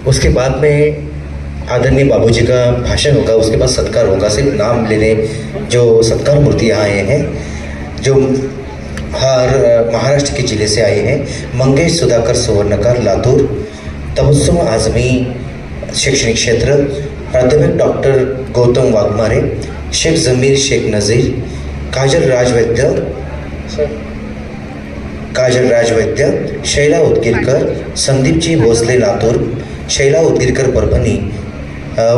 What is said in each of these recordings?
उसके बाद में आदरणीय बाबूजी का भाषण होगा, उसके बाद सत्कार होगा। सिर्फ नाम लेने जो सत्कार मूर्ति यहाँ आए हैं, जो महाराष्ट्र के जिले से आए हैं, मंगेश सुधाकर सुवर्णकर लातूर, तबस्सुम आजमी शैक्षणिक क्षेत्र, प्राध्यापक डॉक्टर गौतम वाघमारे, शेख जमीर शेख नज़ीर, काजल राजवैद्य, शैला उदगीरकर, संदीपजी भोसले लातूर, शैला उदगीरकर परभणी,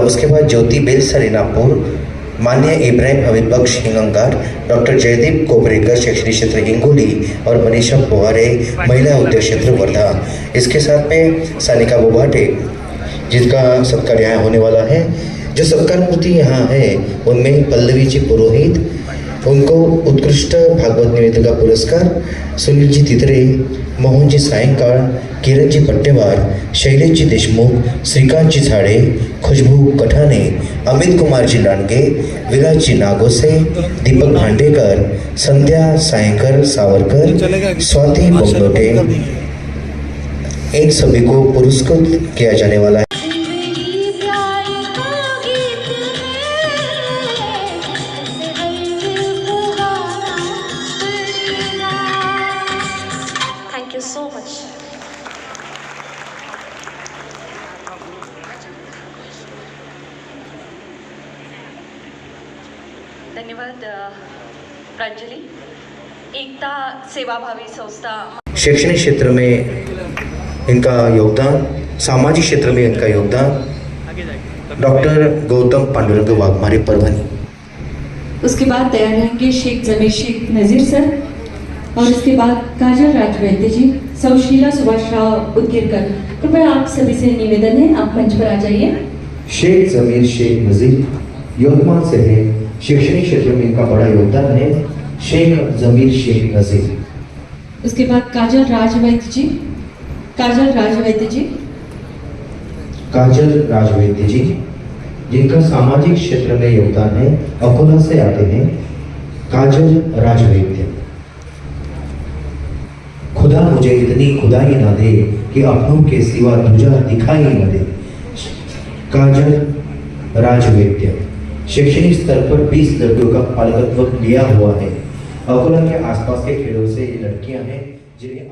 उसके बाद ज्योति बेलसा रेनापुर, मान्य इब्राहिम हबीब बख्श हिंगंगार, डॉक्टर जयदीप कोबरेकर शैक्षणिक क्षेत्र हिंगोली और मनीषा पोहारे महिला उद्योग क्षेत्र वर्धा। इसके साथ में सानिका बोभाटे जिनका सत्कार यहाँ होने वाला है। जो सत्कार मूर्ति यहाँ है उनमें पल्लवी जी पुरोहित, उनको उत्कृष्ट भागवत निवेदिका पुरस्कार, सुनील जी तितरे, मोहन जी सायंकाळ, किरण जी पट्टेवार, शैलेश जी देशमुख, श्रीकांत जी झाड़े, खुशबू कठाने, अमित कुमार जी लांडगे, विलास जी नागोसे, दीपक भांडेकर, संध्या सायंकर सावरकर, स्वाति बोगलोटे, इन सभी को पुरस्कृत किया जाने वाला है। Thank you so much. धन्यवाद प्रांजलि। एकता सेवाभावी संस्था शैक्षणिक क्षेत्र में इनका योगदान, सामाजिक क्षेत्र में इनका योगदान, डॉक्टर गौतम पांडुरंग वाघमारे परभणी। उसके बाद तैयार रहेंगे शेख जमीर शेख नज़ीर सर, और इसके बाद काजल राजवैद्य जी, सौशीला सुभाष राव उदगीरकर। कृपया आप सभी से निवेदन है, आप मंच पर आ जाइए। शेख जमीर शेख नज़ीर यवतमाल से है, शैक्षणिक क्षेत्र में इनका बड़ा योगदान है। शेख जमीर शेख नज़ीर। उसके बाद काजल राजवैद्य जी, जिनका सामाजिक क्षेत्र में योगदान है, अकोला से आते हैं। काजल राजवैद्य। खुदा मुझे इतनी खुदाई न दे कि अपनों के सिवा दूजा दिखाई न दे। काजल राजवैद्य शैक्षणिक स्तर पर 20 लड़कियों का पालकत्व लिया हुआ है। अकोला के आसपास के खेलों से ये लड़कियां हैं जिन्हें